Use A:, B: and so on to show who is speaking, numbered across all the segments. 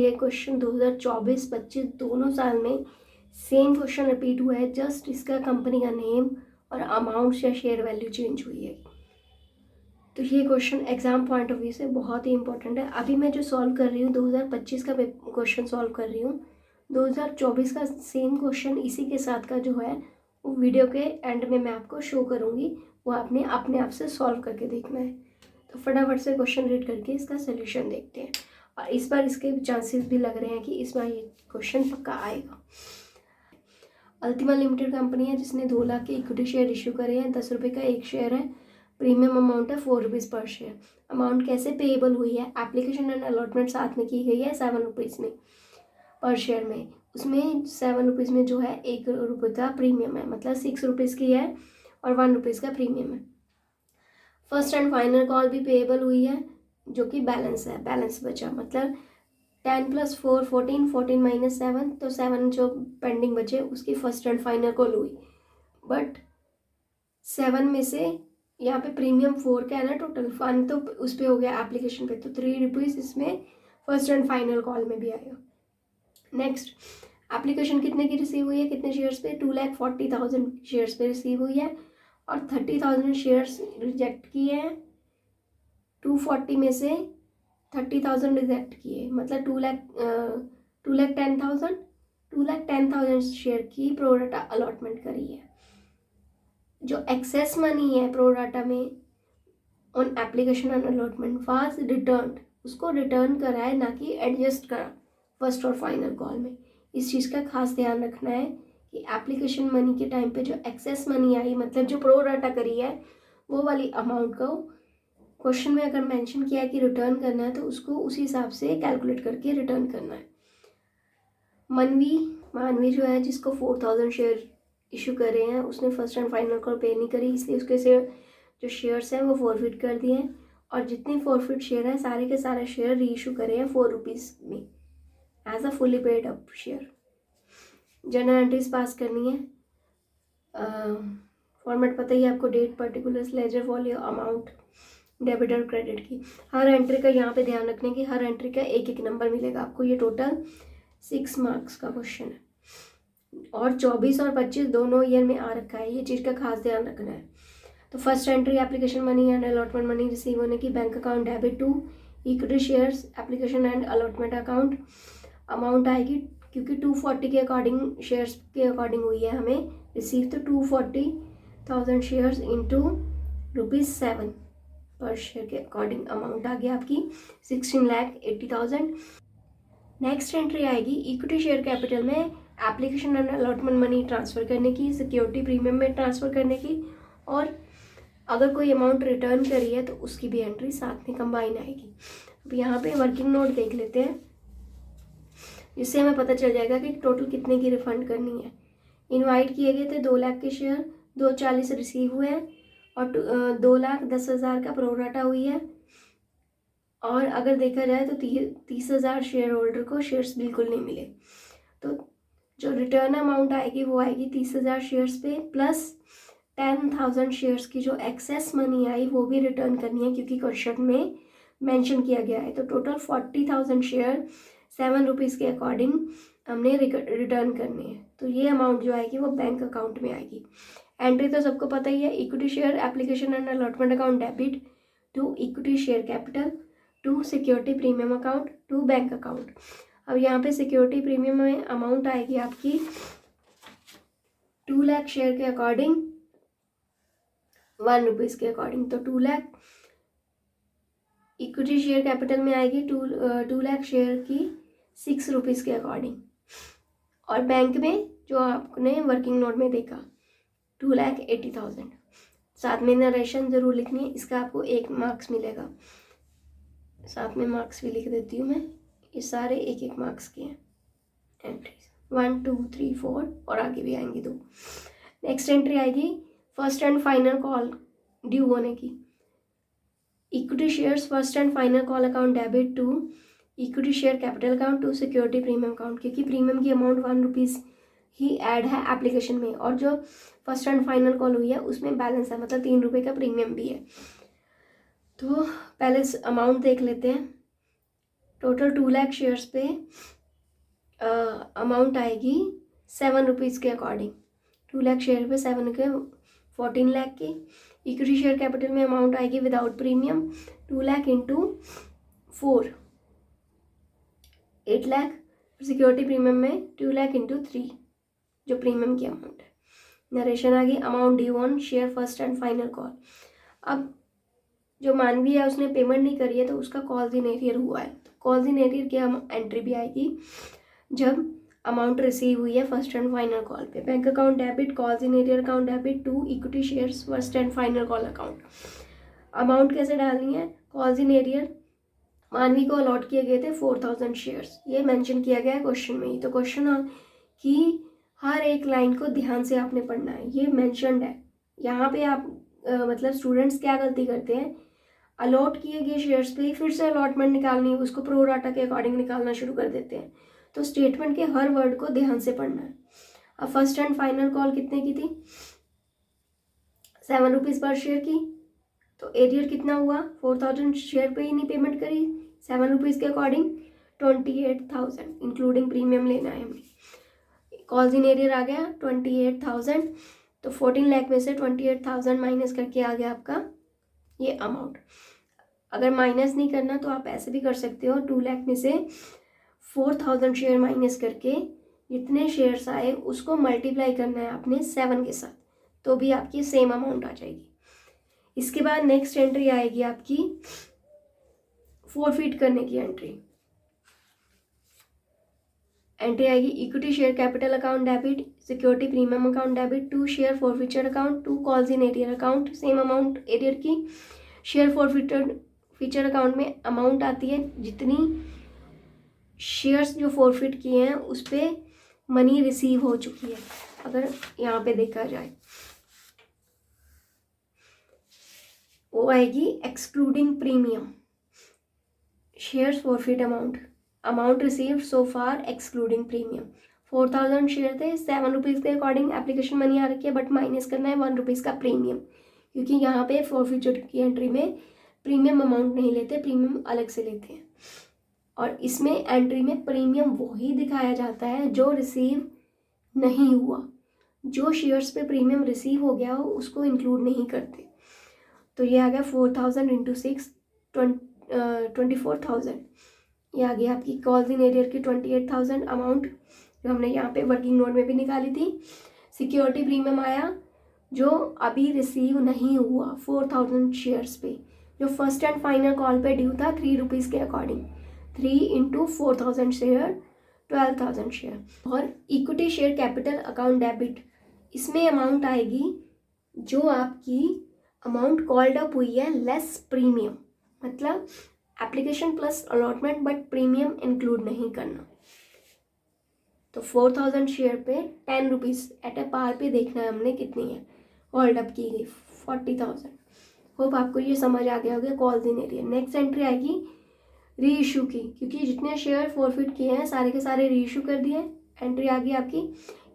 A: ये क्वेश्चन 2024-25 दोनों साल में सेम क्वेश्चन रिपीट हुआ है, जस्ट इसका कंपनी का नेम और अमाउंट या शेयर वैल्यू चेंज हुई है। तो ये question exam point of view से बहुत ही इंपॉर्टेंट है। अभी मैं जो सॉल्व कर रही हूँ 2025 का क्वेश्चन सॉल्व कर रही हूँ, 2024 का सेम क्वेश्चन इसी के साथ का जो है वो वीडियो के एंड में मैं आपको शो करूँगी, वो आपने अपने आप से सॉल्व करके देखना है। तो फटाफट से क्वेश्चन रीड करके इसका सोल्यूशन देखते हैं। और इस बार इसके चांसेस भी लग रहे हैं कि इस बार ये क्वेश्चन पक्का आएगा। अल्टीमा लिमिटेड कंपनी है जिसने 2 लाख के इक्विटी शेयर इशू करे हैं, 10 रुपये का एक शेयर है, प्रीमियम अमाउंट है 4 रुपीज़ पर शेयर। अमाउंट कैसे पेएबल हुई है, एप्लीकेशन एंड अलॉटमेंट साथ में की गई है 7 रुपीज़ में पर शेयर में। उसमें 7 रुपीज़ में जो है 1 रुपये का प्रीमियम है, मतलब 6 रुपीज़ की है और 1 रुपीज़ का प्रीमियम है। फर्स्ट एंड फाइनल कॉल भी पेएबल हुई है जो कि बैलेंस है, बैलेंस बचा, मतलब 10 + 4 14, 14 - 7, तो 7 जो पेंडिंग बचे उसकी फर्स्ट एंड फाइनल कॉल हुई। बट 7 में से यहाँ पे प्रीमियम 4 का है ना, टोटल 1 तो उस पर हो गया एप्लीकेशन पे, तो 3 रुपीज़ इसमें फर्स्ट एंड फाइनल कॉल में भी आएगा। नेक्स्ट, एप्लीकेशन कितने की रिसीव हुई है, कितने शेयर्स पे, 2,40,000 शेयर्स पे रिसीव हुई है और 30,000 शेयर्स रिजेक्ट किए हैं। 240 में से 30,000 रिजेक्ट किए, मतलब 2,10,000 शेयर की प्रोराटा अलॉटमेंट करी है। जो एक्सेस मनी है प्रोराटा में on application and allotment was written, उसको रिटर्न करा है, ना कि एडजस्ट करा फर्स्ट और फाइनल कॉल में। इस चीज़ का खास ध्यान रखना है कि एप्लीकेशन मनी के टाइम पे जो एक्सेस मनी आई, मतलब जो प्रोराटा करी है, वो वाली अमाउंट को क्वेश्चन में अगर मेंशन किया है कि रिटर्न करना है तो उसको उसी हिसाब से कैलकुलेट करके रिटर्न करना है। मानवी जो है जिसको 4,000 शेयर इशू कर रहे हैं, उसने फर्स्ट एंड फाइनल कॉल पे नहीं करी, इसलिए उसके से जो शेयर्स हैं वो फॉरफिट कर दिए हैं और जितने फॉरफिट शेयर हैं सारे के सारे शेयर री इशू करे हैं 4 रुपीज़ में as a fully paid up share. Journal entries pass करनी है। फॉर्मेट पता ही आपको, date, particulars, ledger, volume, amount, debit और क्रेडिट की। हर एंट्री का यहाँ पे ध्यान रखने की, हर एंट्री का एक एक नंबर मिलेगा आपको। ये टोटल 6 मार्क्स का क्वेश्चन है और 24 और 25 दोनों ईयर में आ रखा है, ये चीज़ का खास ध्यान रखना है। तो first entry application money and allotment money receive होने की, bank account debit to equity shares application and allotment account. Amount आएगी क्योंकि 240 के अकॉर्डिंग शेयर्स के अकॉर्डिंग हुई है हमें रिसीव, तो 240,000 शेयर्स इंटू ₹7 पर शेयर के अकॉर्डिंग अमाउंट आ गया आपकी 16,80,000। नेक्स्ट एंट्री आएगी इक्विटी शेयर कैपिटल में application and allotment money transfer करने की, सिक्योरिटी प्रीमियम में ट्रांसफ़र करने की, और अगर कोई अमाउंट रिटर्न करी है तो उसकी भी एंट्री साथ में कंबाइन आएगी। अब यहाँ पे वर्किंग नोट देख लेते हैं, जिससे हमें पता चल जाएगा कि टोटल कितने की रिफंड करनी है। इनवाइट किए गए थे 2 लाख के शेयर, 240 रिसीव हुए हैं और 2,10,000 का प्रोराटा हुई है। और अगर देखा जाए तो 30,000 शेयर होल्डर को शेयर्स बिल्कुल नहीं मिले, तो जो रिटर्न अमाउंट आएगी वो आएगी 30,000 शेयर्स पे, प्लस 10,000 शेयर्स की जो एक्सेस मनी आई वो भी रिटर्न करनी है क्योंकि क्वेश्चन में मेंशन किया गया है। तो टोटल 40,000 शेयर 7 रुपीज़ के अकॉर्डिंग हमने रिटर्न करनी है। तो ये अमाउंट जो आएगी वो बैंक अकाउंट में आएगी। एंट्री तो सबको पता ही है, equity share application and allotment account debit to equity share capital to security premium account to bank account. अब यहाँ पे सिक्योरिटी प्रीमियम में अमाउंट आएगी आपकी 2 लाख शेयर के अकॉर्डिंग 1 रुपीज़ के अकॉर्डिंग, तो 2 लाख। इक्विटी शेयर कैपिटल में आएगी 2 लाख शेयर की 6 रुपीज़ के अकॉर्डिंग, और बैंक में जो आपने वर्किंग नोट में देखा 2,80,000। साथ में नरेशन ज़रूर लिखनी है, इसका आपको 1 मार्क्स मिलेगा। साथ में मार्क्स भी लिख देती हूँ मैं, ये सारे 1-1 मार्क्स के हैं एंट्रीज, 1 2 3 4 और आगे भी आएंगी 2। नेक्स्ट एंट्री आएगी first and final call due होने की, equity shares first and final call account debit to equity share capital account to security premium account, क्योंकि प्रीमियम की अमाउंट 1 रुपीज़ ही ऐड है एप्लीकेशन में और जो फर्स्ट एंड फाइनल कॉल हुई है उसमें बैलेंस है, मतलब 3 रुपये का प्रीमियम भी है। तो पहले अमाउंट देख लेते हैं। टोटल 2 लाख शेयर्स पे अमाउंट आएगी 7 रुपीज़ के अकॉर्डिंग। 2 लाख शेयर पे 7 के 14 लाख की। इक्विटी शेयर कैपिटल में अमाउंट आएगी without premium 2 lakh into 4 8 lakh. Security premium में 2 लाख इंटू 3 जो प्रीमियम की अमाउंट है। नरेशन आ गई, amount due on share first and final call. अब जो मानवी है उसने पेमेंट नहीं करी है तो उसका कॉल्स इन एरियर हुआ है, तो कॉल्स इन एरियर की एंट्री भी आएगी जब अमाउंट रिसीव हुई है फर्स्ट एंड फाइनल कॉल पे। Bank account debit, calls in arrear account debit to equity shares first and final call account. Amount कैसे डालनी है? कॉल्स इन एरियर मानवी को अलॉट किए गए थे 4000 शेयर्स, ये मेंशन किया गया है क्वेश्चन में ही। तो क्वेश्चन कि हर एक लाइन को ध्यान से आपने पढ़ना है, ये मेंशनड है यहाँ पे। आप मतलब स्टूडेंट्स क्या गलती करते हैं, अलॉट किए गए शेयर्स पे फिर से अलॉटमेंट निकालनी है, उसको प्रो राटा के अकॉर्डिंग निकालना शुरू कर देते हैं। तो स्टेटमेंट के हर वर्ड को ध्यान से पढ़ना है। अब फर्स्ट एंड फाइनल कॉल कितने की थी? 7 रुपीज़ पर शेयर की। तो एरियर कितना हुआ? 4000 शेयर पे ही नहीं पेमेंट करी 7 रुपीज़ के अकॉर्डिंग, 28,000 इंक्लूडिंग प्रीमियम लेना है हमें। कॉल्स इन एरियर आ गया 28,000, तो 14 लाख में से 28,000 माइनस करके आ गया आपका ये अमाउंट। अगर माइनस नहीं करना तो आप ऐसे भी कर सकते हो, 2 लाख में से 4000 शेयर माइनस करके जितने शेयर्स आए उसको मल्टीप्लाई करना है आपने 7 के साथ, तो भी आपकी सेम अमाउंट आ जाएगी। इसके बाद नेक्स्ट एंट्री आएगी आपकी फोरफिट करने की एंट्री आएगी equity share capital account debit, security premium account debit, to share forfeiture account, to calls in arrear account, same amount arrear की। शेयर फॉरफिचर अकाउंट में अमाउंट आती है जितनी शेयर्स जो फॉरफिट किए हैं उस पर मनी रिसीव हो चुकी है, अगर यहाँ पे देखा जाए वो आएगी excluding premium. Shares forfeit amount received so far excluding premium. 4000 share थे, 7 रुपीज़ के अकॉर्डिंग एप्लीकेशन मनी आ रखी है, बट माइनस करना है 1 रुपीज़ का प्रीमियम, क्योंकि यहाँ पे फॉरफिचर की एंट्री में प्रीमियम अमाउंट नहीं लेते, प्रीमियम अलग से लेते हैं। और इसमें एंट्री में प्रीमियम वही दिखाया जाता है जो रिसीव नहीं हुआ, जो शेयर्स पे प्रीमियम रिसीव हो गया हो उसको इंक्लूड नहीं करते। तो ये आ गया 4000 इंटू 6 24,000। ये आ गया आपकी कॉल्स इन एरियर की 28,000 अमाउंट जो हमने यहाँ पे वर्किंग नोट में भी निकाली थी। सिक्योरिटी प्रीमियम आया जो अभी रिसीव नहीं हुआ 4000 शेयर्स पे, जो फर्स्ट एंड फाइनल कॉल पे ड्यू था 3 रुपीज़ के अकॉर्डिंग। 3 into 4000 share 12,000 share. और equity share capital account debit, इसमें अमाउंट आएगी जो आपकी अमाउंट कॉल्ड अप हुई है लेस प्रीमियम, मतलब application plus allotment but premium include नहीं करना। तो 4000 शेयर पे 10 रुपीज़ एट ए पार पे देखना है हमने कितनी है कॉल्ड अप की गई 40,000। होप आपको ये समझ आ गया होगा calls in arrear. Next entry आएगी री इशू की, क्योंकि जितने शेयर फॉरफिट किए हैं सारे के सारे री इशू कर दिए। एंट्री आ गई आपकी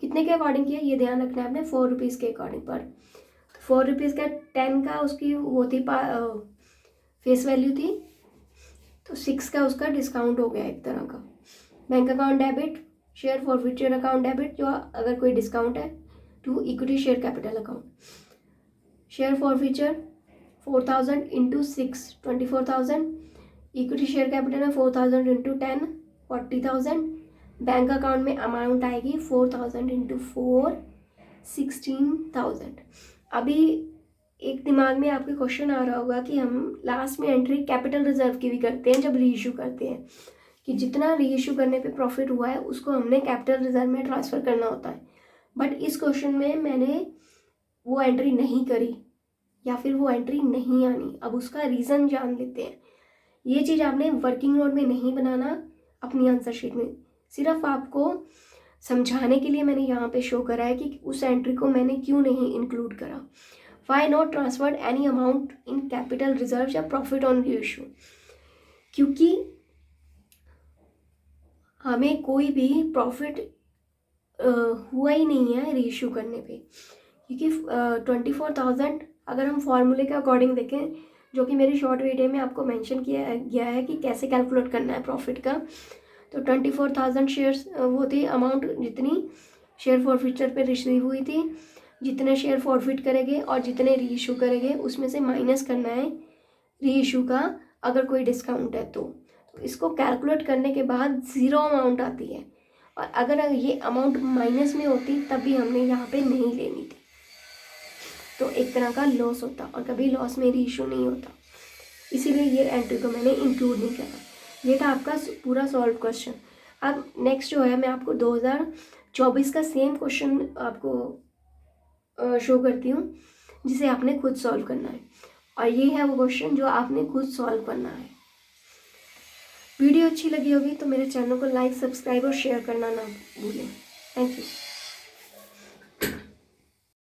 A: कितने के अकॉर्डिंग किया ये ध्यान रखना है आपने, 4 रुपीज़ के अकॉर्डिंग पर। 4 रुपीज़ का 10 का उसकी वो थी फेस वैल्यू थी, तो 6 का उसका डिस्काउंट हो गया एक तरह का। Bank account debit, share forfeiture account debit जो अगर कोई डिस्काउंट है, to equity share capital account. Share forfeiture 4000 into 6 24,000, equity share capital है 4000 इंटू 10 40,000। बैंक अकाउंट में अमाउंट आएगी 4000 इंटू 4 16,000। अभी एक दिमाग में आपके क्वेश्चन आ रहा होगा कि हम लास्ट में एंट्री कैपिटल रिजर्व की भी करते हैं जब री इशू करते हैं, कि जितना री इशू करने पे प्रॉफिट हुआ है उसको हमने कैपिटल रिजर्व में ट्रांसफ़र करना होता है। बट इस क्वेश्चन में मैंने वो एंट्री नहीं करी या फिर वो एंट्री नहीं आनी। अब उसका रीज़न जान लेते हैं। ये चीज़ आपने वर्किंग नोट में नहीं बनाना अपनी आंसर शीट में, सिर्फ आपको समझाने के लिए मैंने यहाँ पे शो करा है कि उस एंट्री को मैंने क्यों नहीं इंक्लूड करा। Why not transferred any amount in capital reserve या प्रॉफिट ऑन री इशू, क्योंकि हमें कोई भी प्रॉफिट हुआ ही नहीं है री इशू करने पे, क्योंकि 24,000 अगर हम फॉर्मूले के अकॉर्डिंग देखें जो कि मेरी शॉर्ट वीडियो में आपको मेंशन किया गया है कि कैसे कैलकुलेट करना है प्रॉफिट का। तो 24,000 शेयर्स वो थी अमाउंट जितनी शेयर फॉरफिचर पे रिसीव हुई थी, जितने शेयर फॉरफिट करेंगे और जितने री इशू करेंगे उसमें से माइनस करना है री इशू का, अगर कोई डिस्काउंट है तो इसको कैलकुलेट करने के बाद ज़ीरो अमाउंट आती है। और अगर ये अमाउंट माइनस में होती तब भी हमने यहाँ पे नहीं लेनी थी, तो एक तरह का लॉस होता और कभी लॉस में री इशू नहीं होता, इसीलिए ये एंट्री को मैंने इंक्लूड नहीं करा। ये था आपका पूरा सॉल्व क्वेश्चन। अब नेक्स्ट जो है मैं आपको 2024 का सेम क्वेश्चन आपको शो करती हूँ जिसे आपने खुद सॉल्व करना है, और ये है वो क्वेश्चन जो आपने खुद सॉल्व करना है। वीडियो अच्छी लगी होगी तो मेरे चैनल को लाइक, सब्सक्राइब और शेयर करना ना भूलें। Thank you.